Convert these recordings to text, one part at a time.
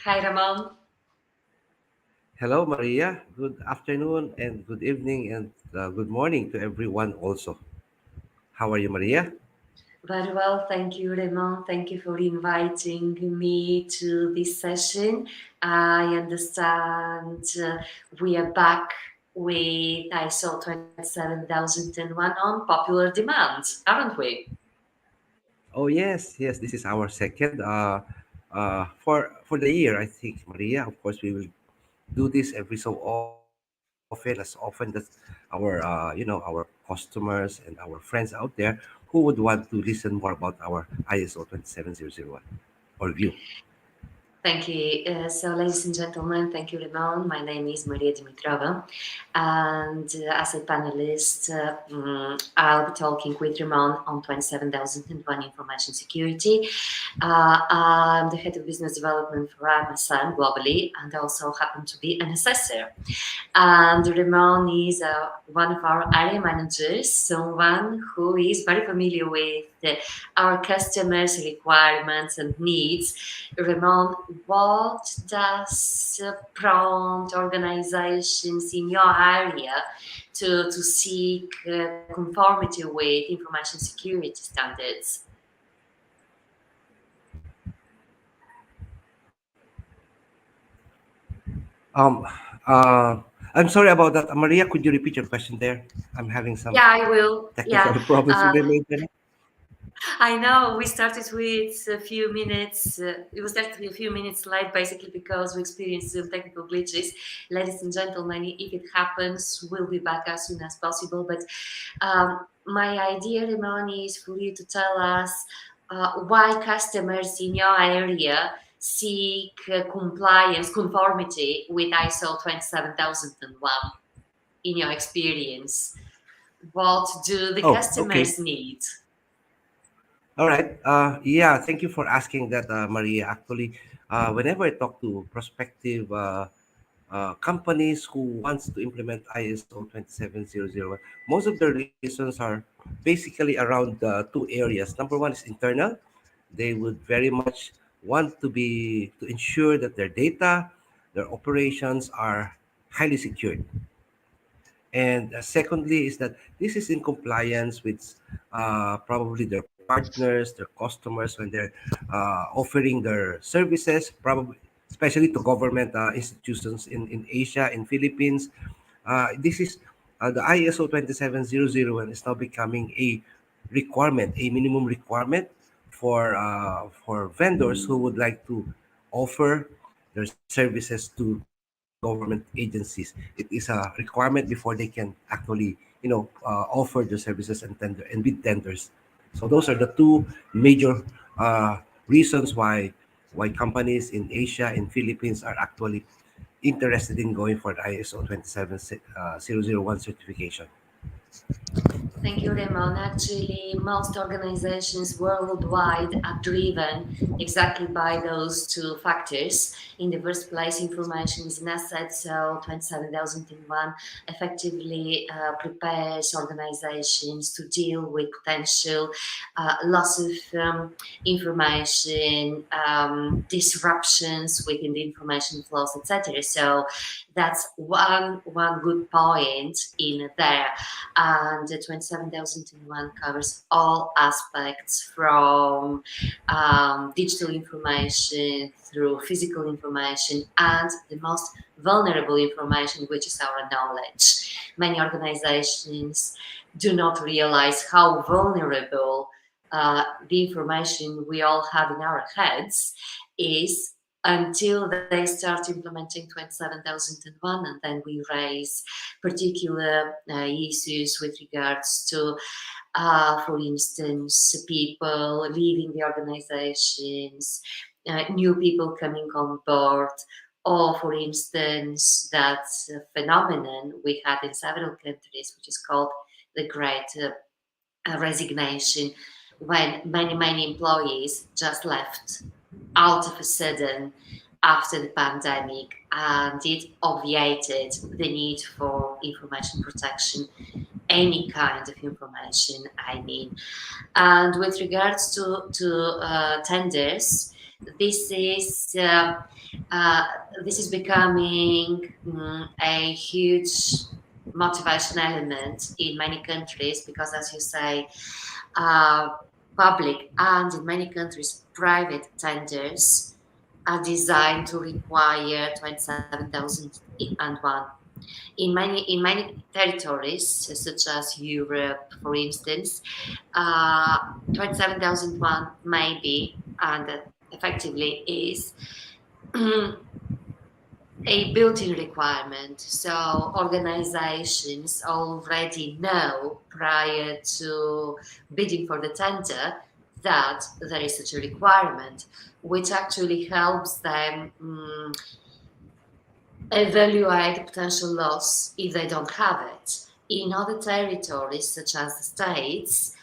Hi, Ramon. Hello, Maria. Good afternoon and good evening and good morning to everyone also. How are you, Maria? Very well, thank you, Ramon. Thank you for inviting me to this session. I understand we are back with ISO 27001 on popular demand, aren't we? Oh, yes. This is our second for the year, I think, Maria. Of course, we will do this every so often, as often that our customers and our friends out there who would want to listen more about our ISO 27001 or view. Thank you. Ladies and gentlemen, thank you, Ramon. My name is Maria Dimitrova, and as a panelist, I'll be talking with Ramon on 27001 information security. I'm the head of business development for IMSM globally, and also happen to be an assessor. And Ramon is one of our area managers, someone who is very familiar with our customers' requirements and needs. Ramon, what does prompt organizations in your area to seek conformity with information security standards? Um, uh, I'm sorry about that, Maria. Could you repeat your question there? I'm having some Yeah, I will. technical Yeah. problems Uh, with the internet. I know we started with a few minutes. It was started a few minutes late, basically because we experienced some technical glitches. Ladies and gentlemen, if it happens, we'll be back as soon as possible. But my idea, Ramon, is for you to tell us why customers in your area seek compliance, conformity with ISO 27001 in your experience. What do the Oh, okay. customers need? All right. Yeah, thank you for asking that, Maria. Actually, whenever I talk to prospective companies who wants to implement ISO 27001, most of the reasons are basically around two areas. Number one is internal. They would very much want to ensure that their data, their operations are highly secured. And secondly, is that this is in compliance with probably their partners, their customers, when they're offering their services, probably especially to government institutions in Asia, in Philippines. This is the ISO 27001 is now becoming a requirement, a minimum requirement for vendors who would like to offer their services to government agencies. It is a requirement before they can actually, offer their services and bid tenders. So those are the two major reasons why companies in Asia and Philippines are actually interested in going for the ISO 27001 certification. Thank you, Ramon. Actually, most organizations worldwide are driven exactly by those two factors. In the first place, information is an asset, so 27001 effectively prepares organizations to deal with potential loss of information, disruptions within the information flows, etc. So that's one good point in there, and the 27001 covers all aspects from digital information through physical information and the most vulnerable information, which is our knowledge. Many organizations do not realize how vulnerable the information we all have in our heads is until they start implementing 27001, and then we raise particular issues with regards to, for instance, people leaving the organizations, new people coming on board, or, for instance, that phenomenon we had in several countries, which is called the Great Resignation, when many employees just left out of a sudden after the pandemic, and it obviated the need for information protection, any kind of information, I mean. And with regards to tenders, This is uh, uh, this is becoming a huge motivation element in many countries because, as you say, uh, public and in many countries private tenders are designed to require 27,001. In many territories, such as Europe, for instance, 27,001 may be, and effectively is, a built-in requirement. So organizations already know prior to bidding for the tender that there is such a requirement, which actually helps them evaluate the potential loss if they don't have it. In other territories, such as the States,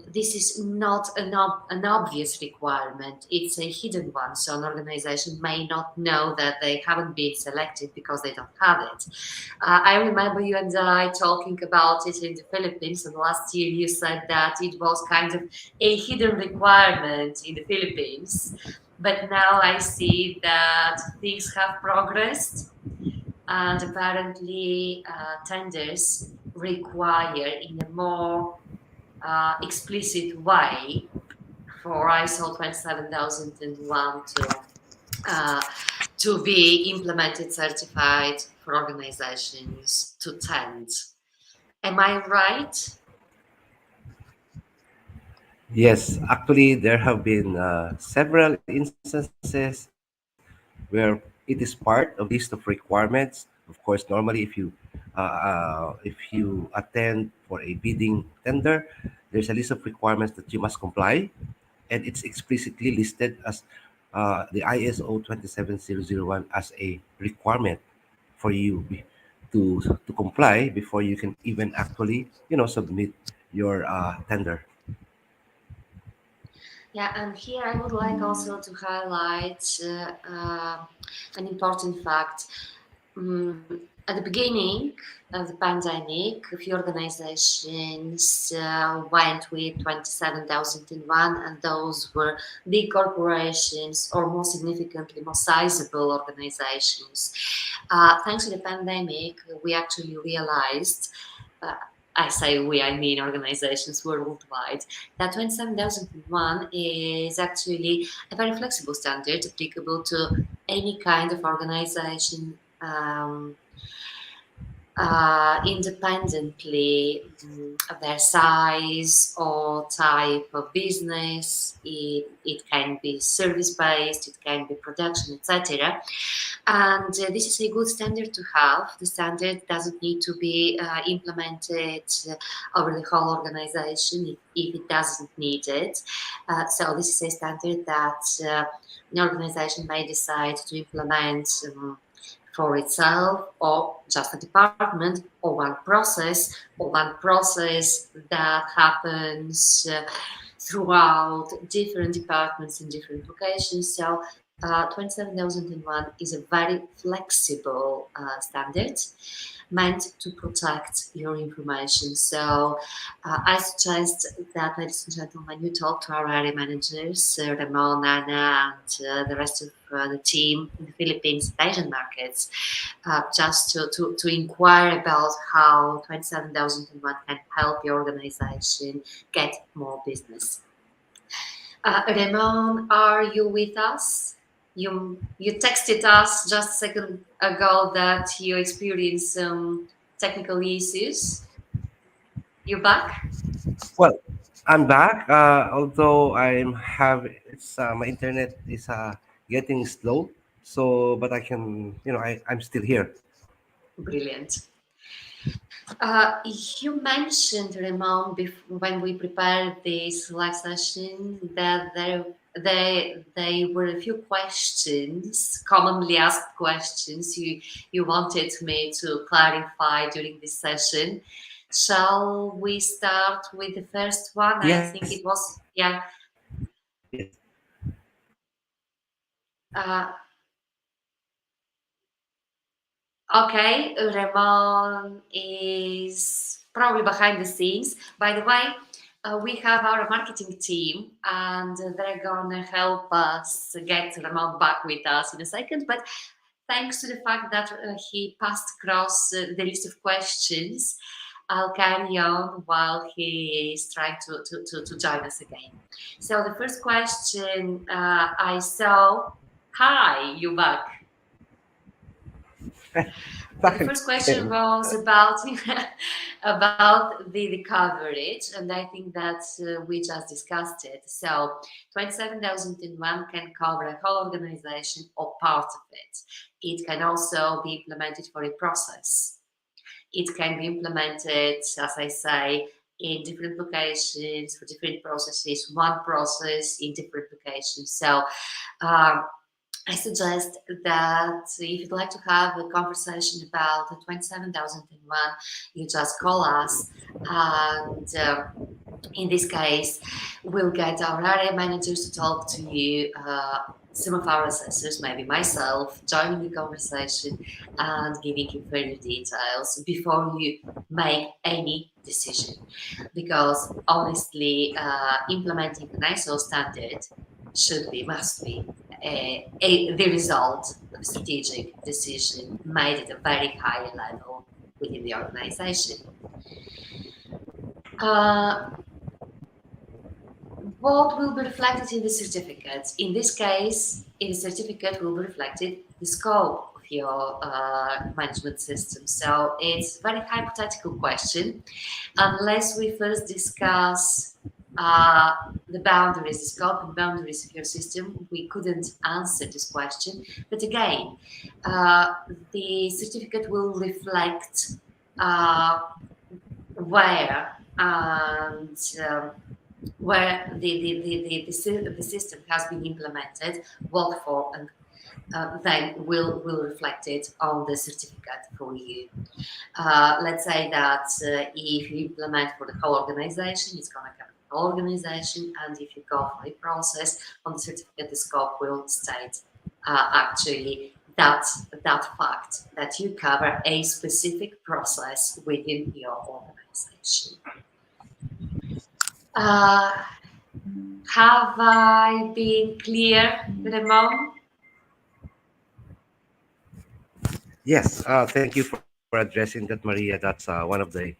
this is not an obvious requirement. It's a hidden one. So an organization may not know that they haven't been selected because they don't have it. I remember you and I talking about it in the Philippines, and last year you said that it was kind of a hidden requirement in the Philippines. But now I see that things have progressed, and apparently tenders require in a more explicit way for ISO 27001 uh, to be implemented, certified for organizations to tend. Am I right? Yes, actually, there have been several instances where it is part of the list of requirements. Of course, normally, if you attend for a bidding tender, there's a list of requirements that you must comply, and it's explicitly listed as the ISO 27001 as a requirement for you to comply before you can even actually submit your tender. Yeah, and here I would like also to highlight an important fact. At the beginning of the pandemic, a few organizations went with 27,001, and those were big corporations or more significantly, more sizable organizations. Thanks to the pandemic, we actually realized. Uh, I say we, I mean organizations worldwide, that 27001 is actually a very flexible standard applicable to any kind of organization independently of their size or type of business. It can be service based, it can be production, etc. And this is a good standard to have. The standard doesn't need to be implemented over the whole organization if it doesn't need it. So this is a standard that an organization may decide to implement for itself, or just a department, or one process that happens throughout different departments in different locations. So 27001 is a very flexible standard meant to protect your information. So I suggest that, ladies and gentlemen, you talk to our area managers, Ramon, Anna, and the rest of the team in the Philippines and Asian markets, just to inquire about how 27001 can help your organization get more business. Ramon, are you with us? You texted us just a second ago that you experienced some technical issues. You back? Well, I'm back. Although I'm have it's my internet is getting slow. So, but I can, I'm still here. Brilliant. You mentioned, Ramon, when we prepared this live session, that they were a few questions, commonly asked questions you wanted me to clarify during this session. Shall we start with the first one? I Yes, think it was, yeah. yes. Uh, okay, Ramon is probably behind the scenes. By the way, We have our marketing team, and they're gonna help us get Ramon back with us in a second. But thanks to the fact that he passed across the list of questions, I'll carry on while he is trying to join us again. So the first question I saw, hi, you back. The first question Thanks. was about about the coverage, and I think that we just discussed it. So 27,001 can cover a whole organization or part of it. It can also be implemented for a process. It can be implemented, as I say, in different locations for different processes, one process in different locations. So um, I suggest that if you'd like to have a conversation about the 27,001, you just call us, and in this case, we'll get our area managers to talk to you. Some of our assessors, maybe myself, joining the conversation and giving you further details before you make any decision. Because honestly, implementing an ISO standard should be, must be, the result of a strategic decision made at a very high level within the organization. Uh, what will be reflected in the certificate? In this case, in the certificate will be reflected the scope of your management system. So it's a very hypothetical question. Unless we first discuss the boundaries, the scope and boundaries of your system, we couldn't answer this question. But again, the certificate will reflect where and where the system has been implemented, what for, and then will reflect it on the certificate for you. Let's say that if you implement for the whole organization, it's going to cover the whole organization, and if you go for a process, on the certificate, the scope will state actually that fact that you cover a specific process within your organization. Uh, have I been clear, Ramon? Yes, thank you for addressing that, Maria. That's one of the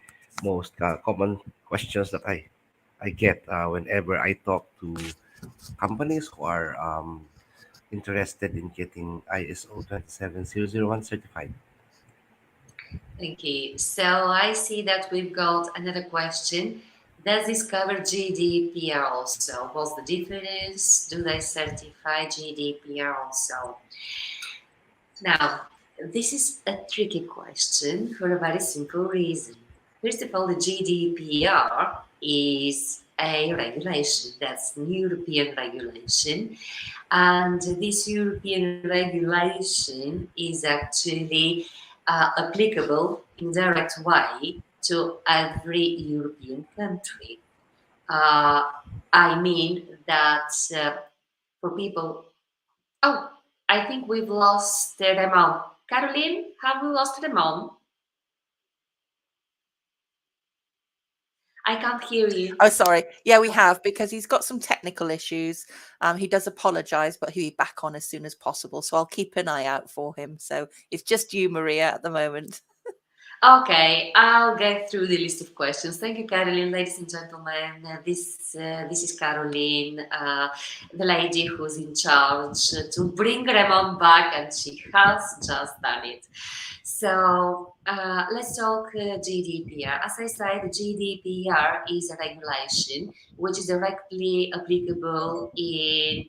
most common questions that I get whenever I talk to companies who are interested in getting ISO 27001 certified. Thank you. So I see that we've got another question. Does this cover GDPR also? What's the difference? Do they certify GDPR also? Now, this is a tricky question for a very simple reason. First of all, the GDPR is a regulation, that's an European regulation, and this European regulation is actually applicable in direct way to every European country. Uh, I mean that for people. Oh, I think we've lost Ramon. Caroline, have we lost Ramon? I can't hear you. Oh, sorry. Yeah, we have, because he's got some technical issues. He does apologise, but he'll be back on as soon as possible. So I'll keep an eye out for him. So it's just you, Maria, at the moment. Okay, I'll get through the list of questions. Thank you, Caroline. Ladies and gentlemen, this is Caroline, the lady who's in charge to bring Ramon back, and she has just done it. So let's talk GDPR. As I said, the GDPR is a regulation which is directly applicable in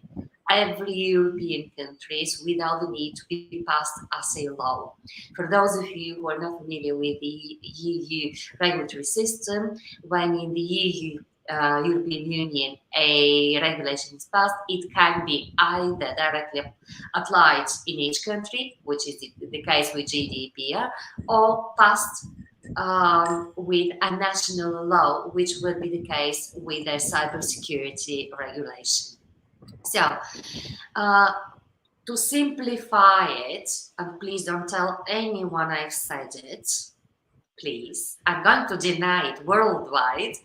every European countries without the need to be passed as a law. For those of you who are not familiar with the EU regulatory system, when in the EU European Union a regulation is passed, it can be either directly applied in each country, which is the case with GDPR, or passed with a national law, which would be the case with a cybersecurity regulation. So, uh, to simplify it, and please don't tell anyone I've said it, please, I'm going to deny it worldwide,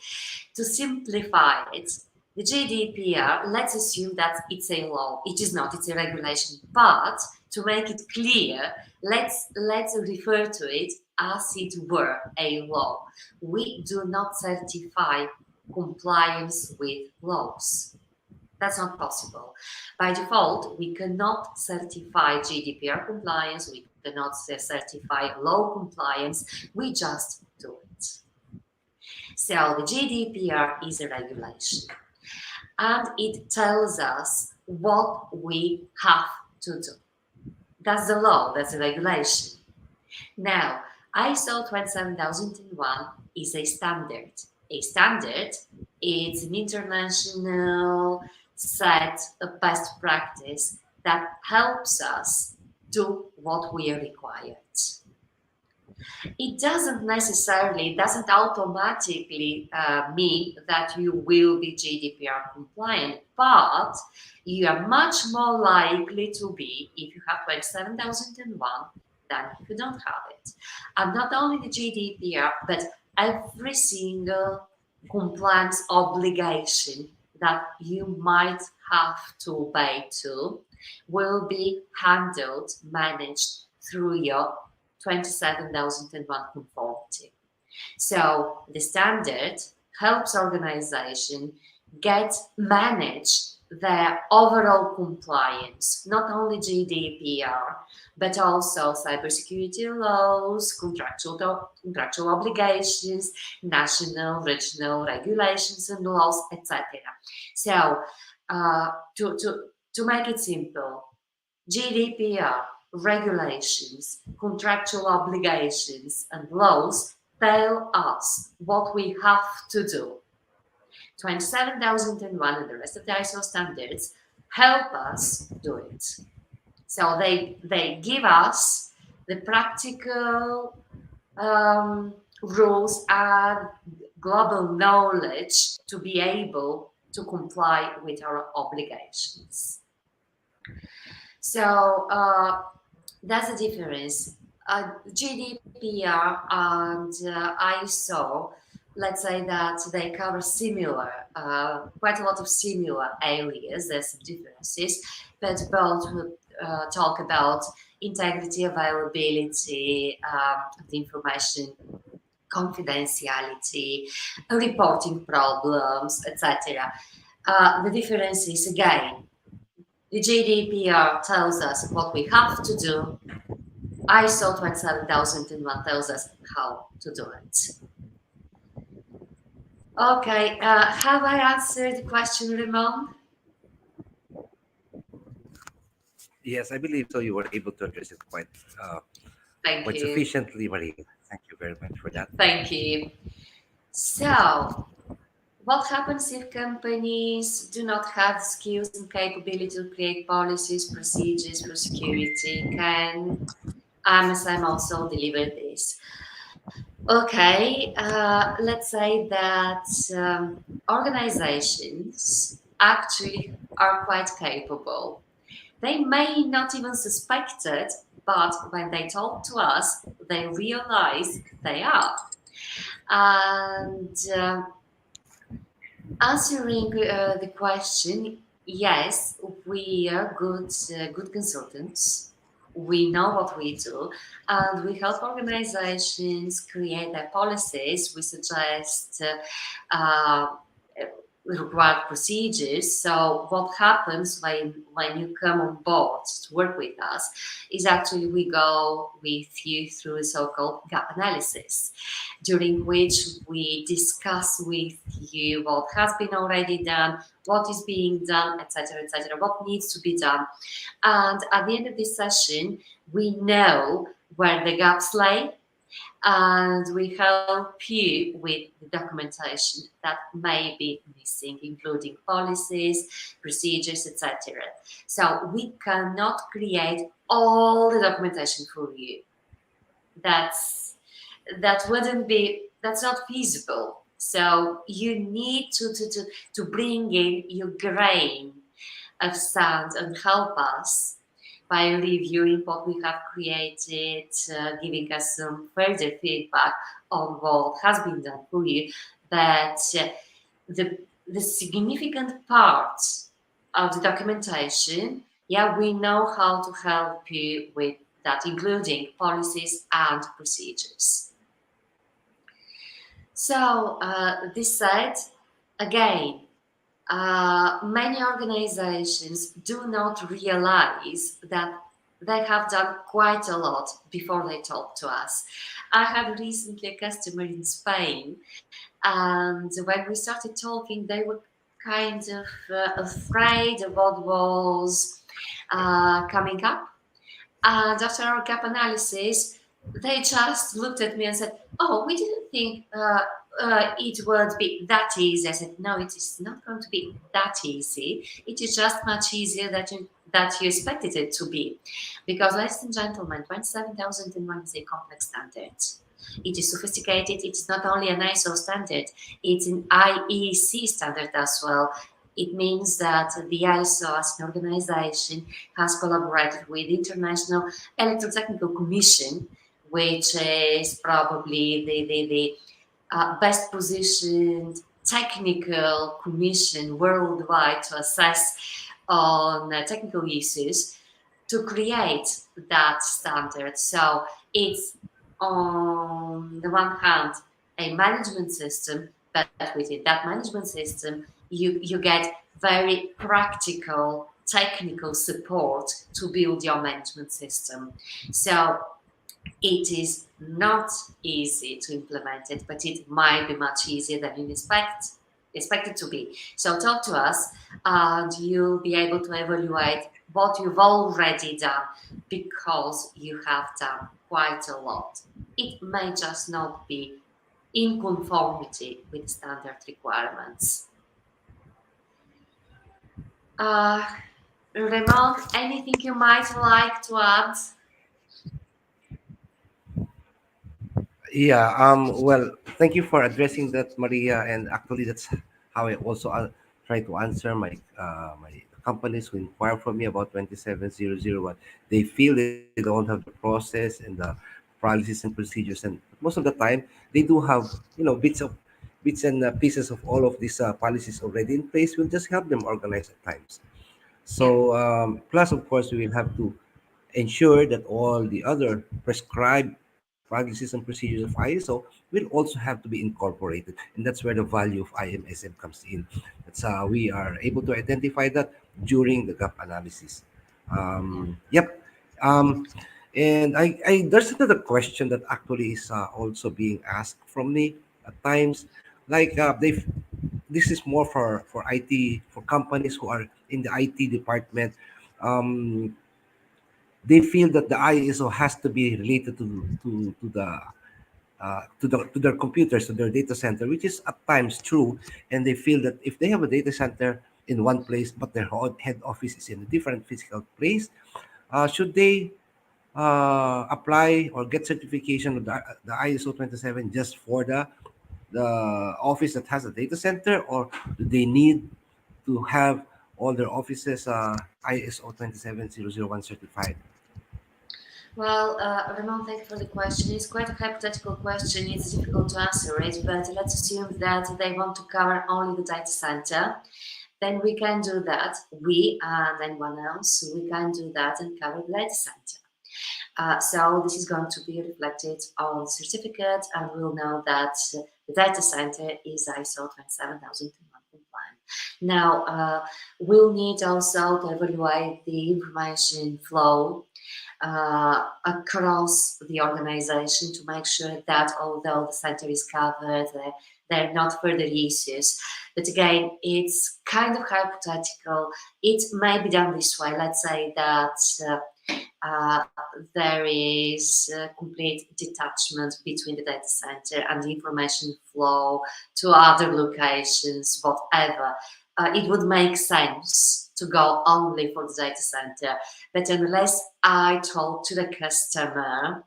to simplify it. The GDPR, let's assume that it's a law. It is not, it's a regulation. But to make it clear, let's refer to it as it were a law. We do not certify compliance with laws. That's not possible. By default, we cannot certify GDPR compliance, we cannot certify law compliance, we just do it. So the GDPR is a regulation, and it tells us what we have to do. That's the law, that's the regulation. Now, ISO 27001 is a standard. A standard is an international set of best practice that helps us do what we are required. It doesn't automatically mean that you will be GDPR compliant, but you are much more likely to be if you have 27001 than if you don't have it. And not only the GDPR, but every single compliance obligation that you might have to obey to will be handled, managed through your 27001 conformity. So the standard helps organization manage their overall compliance, not only GDPR, but also cybersecurity laws, contractual obligations, national, regional regulations and laws, etc. So to make it simple, GDPR, regulations, contractual obligations and laws tell us what we have to do. 27001 and the rest of the ISO standards help us do it. So they give us the practical rules and global knowledge to be able to comply with our obligations. So that's the difference. GDPR and ISO, let's say that they cover quite a lot of similar areas. There's some differences, but both talk about integrity, availability of the information, confidentiality, reporting problems, etc. The difference is, again, the GDPR tells us what we have to do. ISO 27001 tells us how to do it. Okay, have I answered the question, Ramon? Yes, I believe so. You were able to address it quite sufficiently, Maria. Thank you very much for that. Thank you. So, what happens if companies do not have skills and capability to create policies, procedures for security? Can IMSM also deliver this? Okay, let's say that organizations actually are quite capable. They may not even suspect it, but when they talk to us, they realize they are. And answering the question, yes, we are good consultants. We know what we do, and we help organizations create their policies. We suggest required procedures. So what happens when you come on board to work with us is actually we go with you through a so-called gap analysis, during which we discuss with you what has been already done, what is being done, etc., what needs to be done. And at the end of this session, we know where the gaps lay, and we help you with the documentation that may be missing, including policies, procedures, etc. So we cannot create all the documentation for you. That's not feasible. So you need to bring in your grain of sand and help us by reviewing what we have created, giving us some further feedback on what has been done for you. But the significant part of the documentation, yeah, we know how to help you with that, including policies and procedures. So, this said, again, many organizations do not realize that they have done quite a lot before they talk to us. I had recently a customer in Spain, and when we started talking, they were kind of afraid of what was coming up. And after our gap analysis, they just looked at me and said, "Oh, we didn't think it would be that easy." I said, "No, it is not going to be that easy. It is just much easier that you expected it to be, because, ladies and gentlemen, 27001 is a complex standard. It is sophisticated. It is not only an ISO standard; it's an IEC standard as well. It means that the ISO, as an organization, has collaborated with the International Electrotechnical Commission, which is probably the best positioned technical commission worldwide to assess on technical issues, to create that standard. So it's, on the one hand, a management system, but within that management system, you get very practical technical support to build your management system. So it is not easy to implement it, but it might be much easier than you expect it to be. So talk to us, and you'll be able to evaluate what you've already done, because you have done quite a lot. It may just not be in conformity with standard requirements. Uh, Ramon, anything you might like to add? Yeah. Well, thank you for addressing that, Maria. And actually, that's how I also try to answer my companies who inquire from me about 27001. They feel they don't have the process and the policies and procedures, and most of the time they do have, bits and pieces of all of these policies already in place. We'll just help them organize at times. Yeah. So, plus, of course, we will have to ensure that all the other prescribed policies and procedures of ISO will also have to be incorporated. And that's where the value of IMSM comes in. That's we are able to identify that during the gap analysis. Yeah. Yep. Um, and there's another question that actually is also being asked from me at times. Like this is more for IT, for companies who are in the IT department. Um, they feel that the ISO has to be related to their computers, to their data center, which is at times true. And they feel that if they have a data center in one place, but their head office is in a different physical place, should they apply or get certification of the ISO 27 just for the office that has a data center, or do they need to have all their offices ISO 27001 certified? Well, Ramon, thank you for the question. It's quite a hypothetical question. It's difficult to answer it, but let's assume that they want to cover only the data center. Then we can do that. We and anyone else, we can do that and cover the data center. So this is going to be reflected on the certificate, and we'll know that the data center is ISO 27001 compliant. Now, we'll need also to evaluate the information flow across the organization to make sure that, although the center is covered, there are not further issues. But again, it's kind of hypothetical. It may be done this way. Let's say that uh, there is complete detachment between the data center and the information flow to other locations, whatever. It would make sense to go only for the data center. But unless I talk to the customer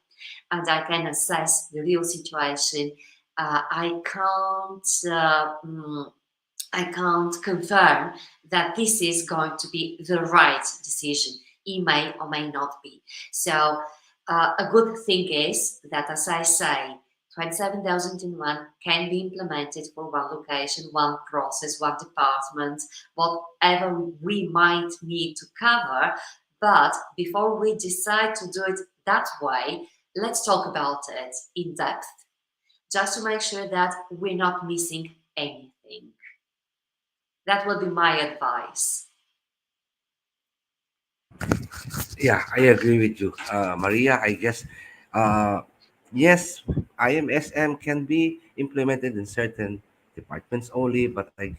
and I can assess the real situation, I can't confirm that this is going to be the right decision. it may or may not be. So a good thing is that, as I say, 27,001 can be implemented for one location, one process, one department, whatever we might need to cover. But before we decide to do it that way, let's talk about it in depth, just to make sure that we're not missing anything. That would be my advice. Yeah, I agree with you, Maria. I guess, yes, IMSM can be implemented in certain departments only, but I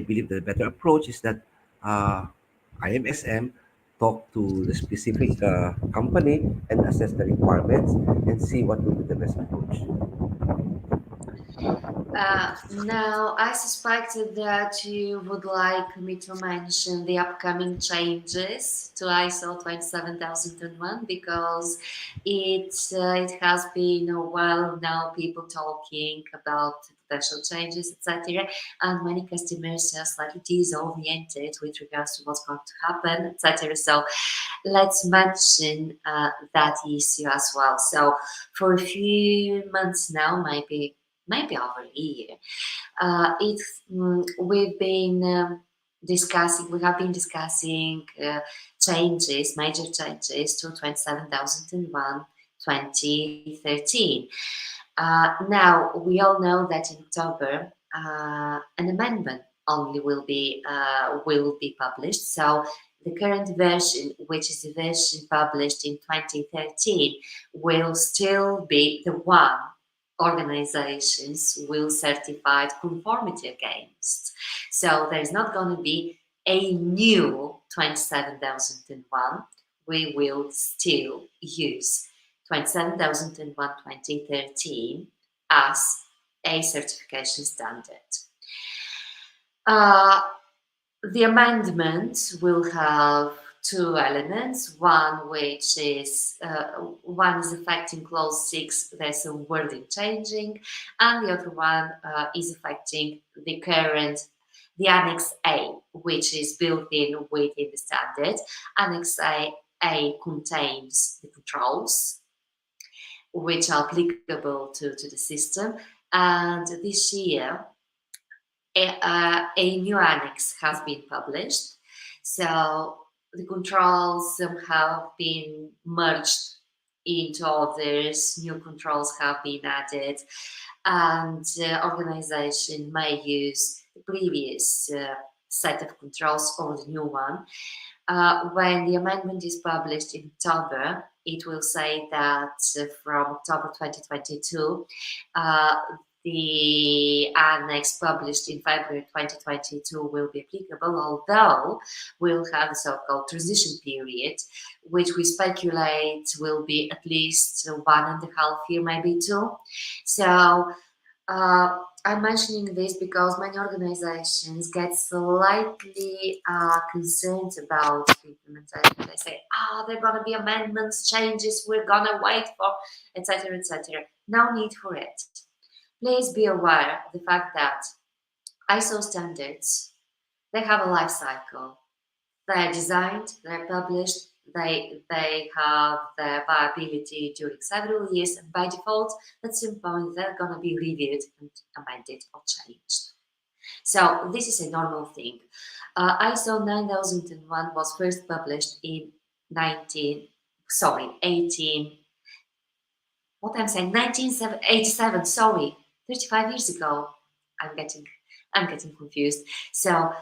believe the better approach is that uh, IMSM talk to the specific company and assess the requirements and see what will be the best approach. Now, I suspected that you would like me to mention the upcoming changes to ISO 27001 because it has been a while now people talking about potential changes, etc. And many customers are slightly disoriented with regards to what's going to happen, etc. So let's mention that issue as well. So for a few months now, maybe over a year. We have been discussing changes, major changes to 27,001 2013. Now, we all know that in October, an amendment only will be published. So the current version, which is the version published in 2013, will still be the one organizations will certify conformity against. So there's not going to be a new 27,001. We will still use 27,001 2013 as a certification standard. The amendment will have two elements. One is affecting clause 6. There's a wording changing, and the other one is affecting the Annex A, which is built in within the standard. Annex A contains the controls which are applicable to the system, and this year a new annex has been published. So the controls have been merged into others, new controls have been added, and organization may use the previous set of controls or the new one. When the amendment is published in October, it will say that from October 2022, the annex published in February 2022 will be applicable, although we'll have a so-called transition period, which we speculate will be at least 1.5 years, maybe 2. So I'm mentioning this because many organizations get slightly concerned about the implementation. They say, there are going to be amendments, changes, we're going to wait for, etc., etc. No need for it. Please be aware of the fact that ISO standards, they have a life cycle. They're designed, they're published, they have their viability during several years, and by default, at some point, they're going to be reviewed and amended or changed. So this is a normal thing. ISO 9001 was first published in 1987, sorry, 35 years ago. I'm getting confused. So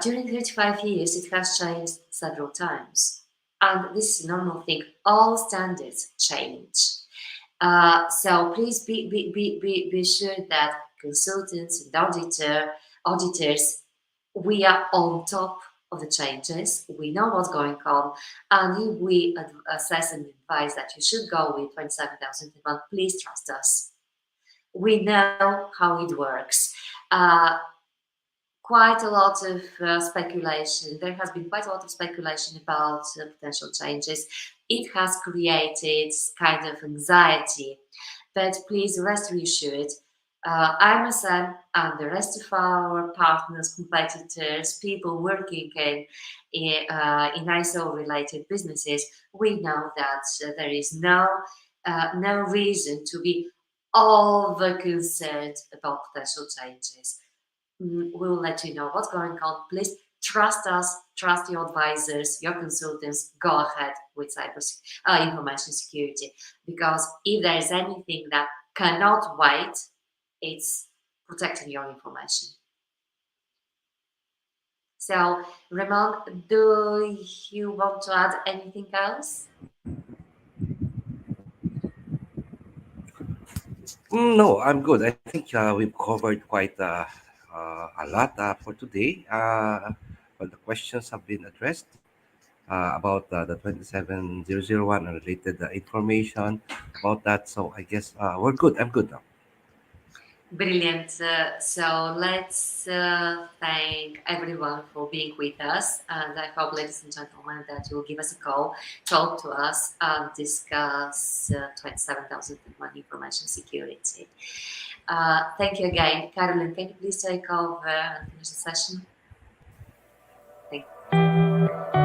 during 35 years, it has changed several times. And this is a normal thing. All standards change. So please be sure that consultants and auditors, we are on top of the changes. We know what's going on. And if we assess and advise that you should go with 27,001, please trust us. We know how it works. Quite a lot of speculation. There has been quite a lot of speculation about potential changes. It has created kind of anxiety. But please rest reassured, IMSM and the rest of our partners, competitors, people working in ISO-related businesses, we know that there is no reason to be over concerned about potential changes. We'll let you know what's going on. Please trust us, trust your advisors, your consultants. Go ahead with information security, because if there is anything that cannot wait, it's protecting your information. So, Ramon, do you want to add anything else? No, I'm good. I think we've covered quite a lot for today. But the questions have been addressed about the 27001 and related information about that. So I guess we're good. I'm good now. Brilliant. So let's thank everyone for being with us. And I hope, ladies and gentlemen, that you'll give us a call, talk to us, and discuss 27,001 information security. Thank you again. Carolyn, can you please take over and finish the session? Thank you.